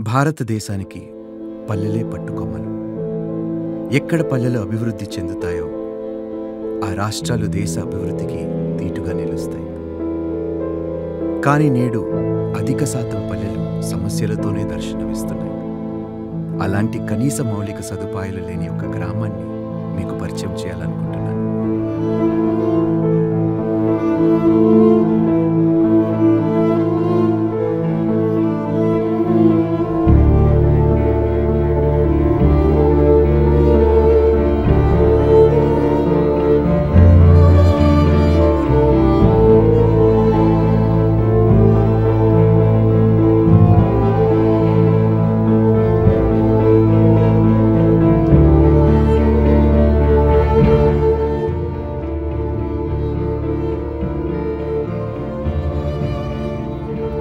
భారతదేశానికి పల్లెలే పట్టుకొమ్మలు. ఎక్కడ పల్లెలు అభివృద్ధి చెందుతాయో ఆ రాష్ట్రాలు దేశ అభివృద్ధికి దీటుగా నిలుస్తాయి. కానీ నేడు అధిక శాతం పల్లెలు సమస్యలతోనే దర్శనమిస్తున్నాయి. అలాంటి కనీస మౌలిక సదుపాయాలు లేని ఒక గ్రామాన్ని మీకు పరిచయం చేయాలనుకుంటున్నాను.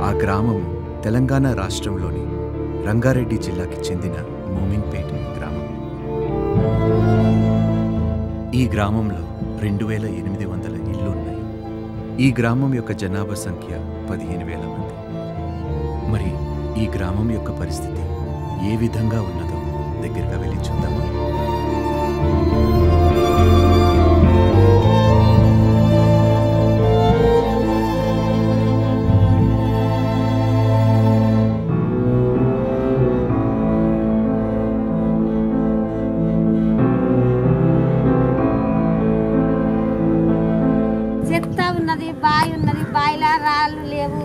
ఆ గ్రామం తెలంగాణ రాష్ట్రంలోని రంగారెడ్డి జిల్లాకి చెందిన మోమిన్పేట్ గ్రామం. ఈ గ్రామంలో 2800 ఇళ్ళు ఉన్నాయి. ఈ గ్రామం యొక్క జనాభా సంఖ్య 15,000 మంది. మరి ఈ గ్రామం యొక్క పరిస్థితి ఏ విధంగా ఉన్నదో దగ్గరగా వెళ్ళి చూద్దామా? బావి ఉన్నది, బావిలో రాళ్ళు లేవు.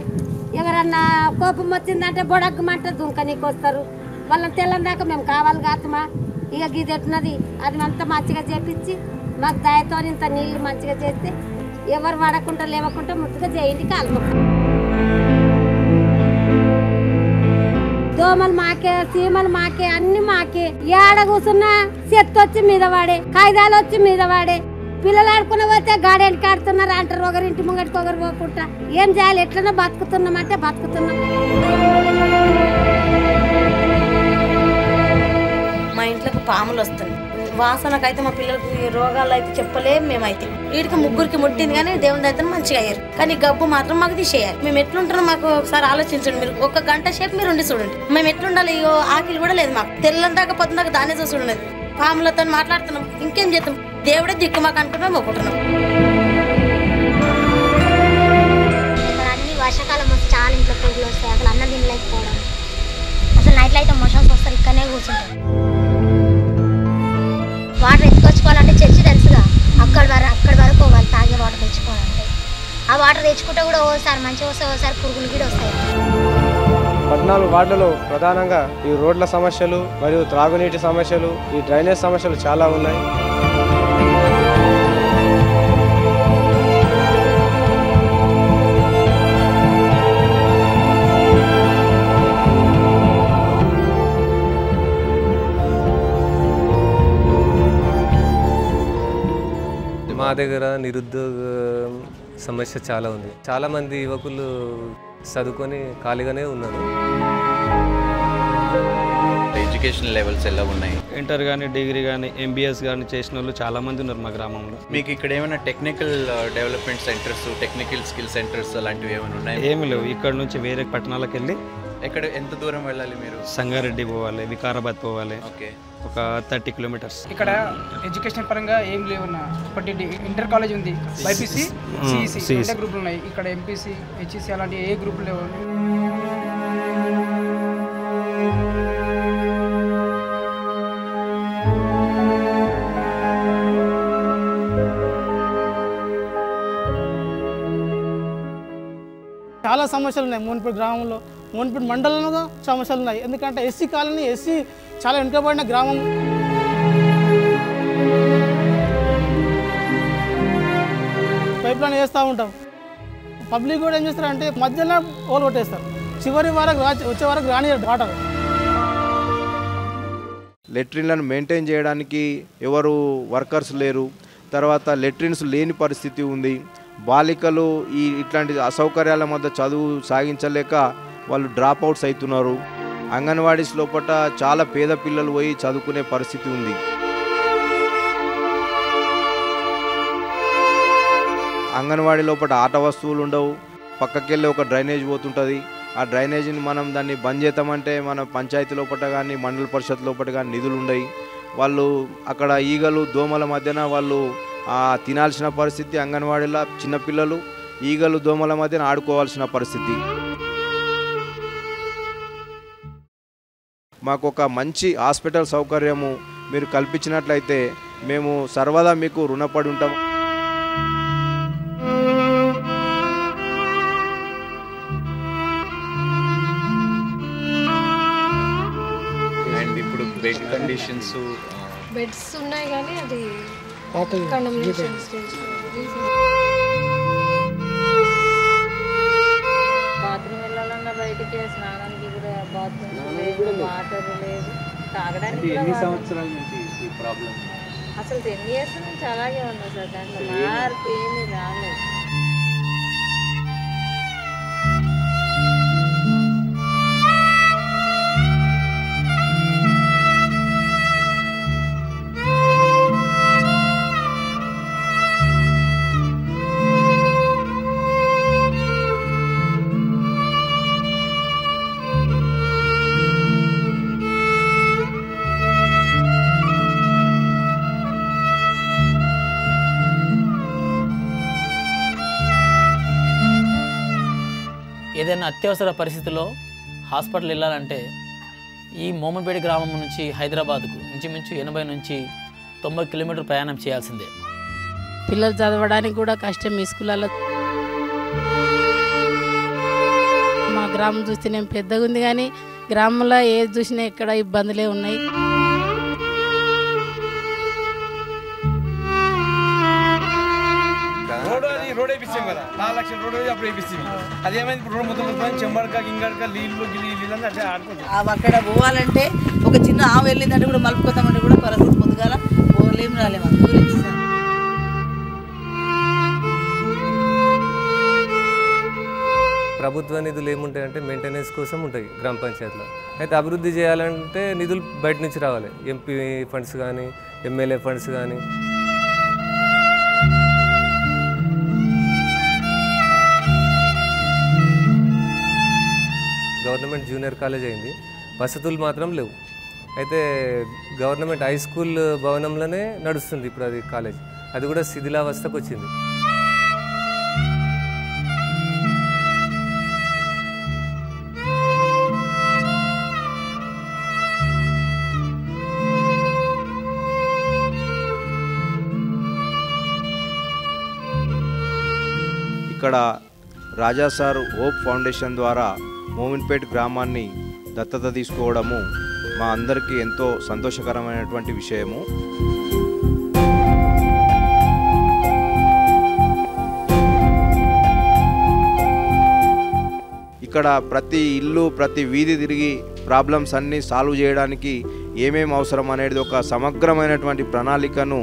ఎవరన్నా కోపం వచ్చిందంటే బొడగ్గమంటే దుంకనీకి వస్తారు. వాళ్ళని తెల్లని దాకా మేము కావాలి కాతమా ఇక గీది ఎట్టున్నది అది అంతా మంచిగా చేపించి మాకు దయతో ఇంత నీళ్ళు మంచిగా చేస్తే ఎవరు వాడకుండా లేవకుండా ముట్టుగా చేయండి కాలు. దోమలు మాకే, సీమలు మాకే, అన్ని మాకే. ఏడ కూర్చున్నా చెత్త వచ్చి మీద వాడే, కాగితాలు వచ్చి మీద వాడే. పిల్లలు ఆడుకున్న పోతే గాడేంటికి ఆడుతున్నారు అంటారు. ఒకరింటి ముంగటికి ఒకరు పోకుండా ఏం చేయాలి? ఎట్లనో బతుకుతున్నామంటే బతుకుతున్నాం. మా ఇంట్లోకి పాములు వస్తుంది. వాసనకైతే మా పిల్లలకి రోగాలు అయితే చెప్పలేము. మేమైతే వీడికి ముగ్గురికి ముట్టింది కానీ దేవుని అయితే మంచిగా అయ్యారు. కానీ గబ్బు మాత్రం మాకు తీసేయాలి. మేము ఎట్లుంటారో మాకు ఒకసారి ఆలోచించండి. మీరు ఒక గంట సేపు మీరు ఉండి చూడండి. మేము ఎట్లుండాలి? ఆకిలి కూడా లేదు మాకు. తెల్లని దాకా పొద్దున దాకా దాన్ని చూసి ఉండదు. పాములతో మాట్లాడుతున్నాం, ఇంకేం చేస్తాం? దేవుడే దిక్కు మాకు అనుకుంటున్నాం, మొక్కుంటున్నాం. ఇక్కడ అన్ని వర్షాకాలం వస్తే చాలా ఇంట్లో పురుగులు వస్తాయి. అసలు అన్నం తినలేకపోవడం, అసలు నైట్లో అయితే మోషన్స్ వస్తారు. ఇక్కడనే కూర్చుంటాం. వాటర్ ఎత్తుకొచ్చుకోవాలంటే చర్చి తెలుసుగా, అక్కడి వరకు వాళ్ళు తాగే వాటర్ తెచ్చుకోవాలంటే ఆ వాటర్ తెచ్చుకుంటే కూడా ఓసారి మంచిగా వస్తాయి, ఓసారి పురుగులు కూడా వస్తాయి. 14 వార్డులలో ప్రధానంగా ఈ రోడ్ల సమస్యలు మరియు త్రాగునీటి సమస్యలు, ఈ డ్రైనేజ్ సమస్యలు చాలా ఉన్నాయి. మా దగ్గర నిరుద్యోగ సమస్య చాలా ఉంది. చాలామంది యువకులు చదువుకొని ఖాళీగానే ఉన్నారు. ఎడ్యుకేషన్ లెవెల్స్ ఎలా ఉన్నాయి? ఇంటర్ కానీ, డిగ్రీ కానీ, ఎంబీఎస్ కానీ చేసిన వాళ్ళు చాలామంది ఉన్నారు మా గ్రామంలో. మీకు ఇక్కడ ఏమైనా technical development centres, technical skill centres అలాంటివి ఏమైనా ఉన్నాయి? ఏమి లేవు. ఇక్కడ నుంచి వేరే పట్టణాలకు వెళ్ళి ఎక్కడ ఎంత దూరం వెళ్ళాలి మీరు? సంగారెడ్డి పోవాలి, వికారాబాద్ పోవాలి. ఓకే, ఒక 30 కిలోమీటర్స్. ఇక్కడ ఎడ్యుకేషన్ పరంగా ఏం లేవున్నా. ఒకటి ఇంటర్ కాలేజ్ ఉంది, బైపీసీ, సిఈసి రెండు గ్రూపులు ఉన్నాయి. ఇక్కడ ఎంపీసీ, హెచ్ఈసి అలాంటి ఏ గ్రూపులు లేవు. చాలా సమస్యలు ఉన్నాయి మోన్పేట్ గ్రామంలో. మోన్పేట్ మండలంలో సమస్యలు ఉన్నాయి. ఎందుకంటే ఎస్సీ కాలనీ, ఎస్సీ చాలా వెనుకబడిన గ్రామం. పైప్ లైన్ వేస్తూ ఉంటాం. పబ్లిక్ కూడా ఏం చేస్తారంటే మధ్యలో ఓలు కొట్టేస్తారు. చివరి వరకు వచ్చే వరకు రాని వాటర్. లెట్రిన్లను మెయింటైన్ చేయడానికి ఎవరు వర్కర్స్ లేరు. తర్వాత లెట్రిన్స్ లేని పరిస్థితి ఉంది. బాలికలు ఇట్లాంటి అసౌకర్యాల మధ్య చదువు సాగించలేక వాళ్ళు డ్రాప్ అవుట్స్ అవుతున్నారు. అంగన్వాడీస్ లోపల చాలా పేద పిల్లలు పోయి చదువుకునే పరిస్థితి ఉంది. అంగన్వాడీ లోపల ఆట వస్తువులు ఉండవు. పక్కకెళ్ళి ఒక డ్రైనేజ్ పోతుంటుంది. ఆ డ్రైనేజీని మనం దాన్ని బంద్ చేద్దామంటే మన పంచాయతీ లోపల కానీ మండల పరిషత్ లోపల కానీ నిధులు ఉండయి. వాళ్ళు అక్కడ ఈగలు దోమల మధ్యన వాళ్ళు తినాల్సిన పరిస్థితి, అంగన్వాడీలో చిన్నపిల్లలు ఈగలు దోమల మధ్యన ఆడుకోవాల్సిన పరిస్థితి. మాకు ఒక మంచి హాస్పిటల్ సౌకర్యము మీరు కల్పించినట్లయితే మేము సర్వదా మీకు రుణపడి ఉంటాం. అండ్ ఇప్పుడు బెడ్ కండిషన్స్ బెడ్స్ ఉన్నాయి కానీ అది బాత్రూమ్ వెళ్ళాలన్నా బయటికి, స్నానానికి కూడా బాత్రూమ్ లేదు, వాటర్ లేదు, తాగడానికి ఎన్ని సంవత్సరాల నుంచి ఈ ప్రాబ్లం? అసలు 10 years నుంచి అలాగే ఉన్నా సార్. దాంట్లో మార్పు ఏమీ రాలేదు. ఏదైనా అత్యవసర పరిస్థితిలో హాస్పిటల్ వెళ్ళాలంటే ఈ మోమన్పేట గ్రామం నుంచి హైదరాబాద్కు ఇంచుమించు 80 నుంచి 90 కిలోమీటర్లు ప్రయాణం చేయాల్సిందే. పిల్లలు చదవడానికి కూడా కష్టం. ఈ స్కూళ్ళలో మా గ్రామం చూస్తేనే పెద్దగా ఉంది కానీ గ్రామంలో ఏది చూసినా ఇక్కడ ఇబ్బందులే ఉన్నాయి. రోడ్ వేయించాం కదా, 4 లక్షల రోడ్ అప్పుడు వేపిస్తుంది. అదేమైంది ఇప్పుడు రోడ్ మొత్తం చెంబడక గింగడక నీళ్ళు నీళ్ళు అట్లా ఆడుకుంటాం. అక్కడ పోవాలంటే ఒక చిన్న ఆవు వెళ్ళిందంటే కూడా మలుపుకోతామంటే కూడా పరిస్థితి పొద్దుగాల పోలేం రాలేము. అందు గురించి ప్రభుత్వ నిధులు ఏముంటాయంటే మెయింటెనెన్స్ కోసం ఉంటాయి గ్రామ పంచాయతీలో. అయితే అభివృద్ధి చేయాలంటే నిధులు బయట నుంచి రావాలి. ఎంపీ ఫండ్స్ కానీ ఎమ్మెల్యే ఫండ్స్ కానీ. గవర్నమెంట్ జూనియర్ కాలేజ్ అయింది, వసతులు మాత్రం లేవు. అయితే గవర్నమెంట్ హై స్కూల్ భవనంలోనే నడుస్తుంది ఇప్పుడు అది కాలేజ్. అది కూడా శిథిలావస్థకు వచ్చింది. ఇక్కడ రాజా సార్ హోప్ ఫౌండేషన్ ద్వారా మోమిన్పేట్ గ్రామాన్ని దత్తత తీసుకోవడము మా అందరికీ ఎంతో సంతోషకరమైనటువంటి విషయము. ఇక్కడ ప్రతి ఇల్లు ప్రతి వీధి తిరిగి ప్రాబ్లమ్స్ అన్నీ సాల్వ్ చేయడానికి ఏమేమి అవసరం అనేది ఒక సమగ్రమైనటువంటి ప్రణాళికను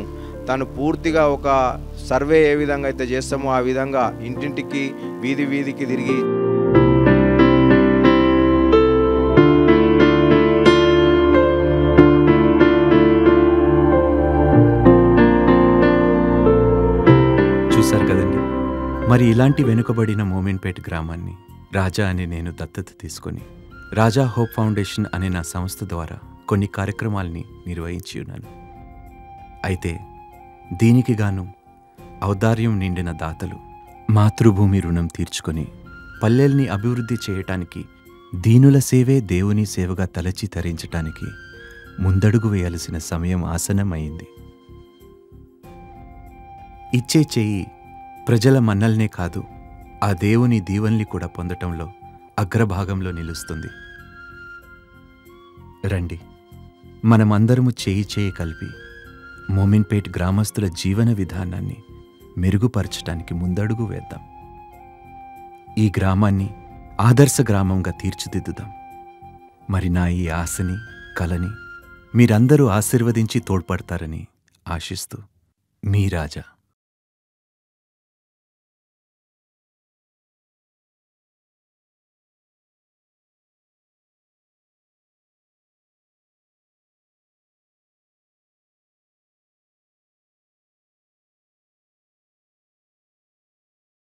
తను పూర్తిగా ఒక సర్వే ఏ విధంగా అయితే చేస్తామో ఆ విధంగా ఇంటింటికి వీధి వీధికి తిరిగి చూశారు కదండి. మరి ఇలాంటి వెనుకబడిన మోమిన్పేట్ గ్రామాన్ని రాజా అని నేను దత్తత తీసుకొని రాజా హోప్ ఫౌండేషన్ అనే నా సంస్థ ద్వారా కొన్ని కార్యక్రమాల్ని నిర్వహించి ఉన్నాను. అయితే దీనికి గాను ఔదార్యం నిండిన దాతలు మాతృభూమి రుణం తీర్చుకొని పల్లెల్ని అభివృద్ధి చేయటానికి, దీనుల సేవే దేవుని సేవగా తలచి తరించటానికి ముందడుగు వేయాల్సిన సమయం ఆసన్నమైంది. ఇచ్చే చెయ్యి ప్రజల మన్నల్నే కాదు, ఆ దేవుని దీవెనల్ని కూడా పొందటంలో అగ్రభాగంలో నిలుస్తుంది. రండి, మనమందరము చేయి కలిపి మోమిన్పేట్ గ్రామస్తుల జీవన విధానాన్ని మెరుగుపరచడానికి ముందడుగు వేద్దాం. ఈ గ్రామాన్ని ఆదర్శ గ్రామంగా తీర్చిదిద్దుదాం. మరి నా ఈ ఆశని, కలని మీరందరూ ఆశీర్వదించి తోడ్పడతారని ఆశిస్తూ మీ రాజా.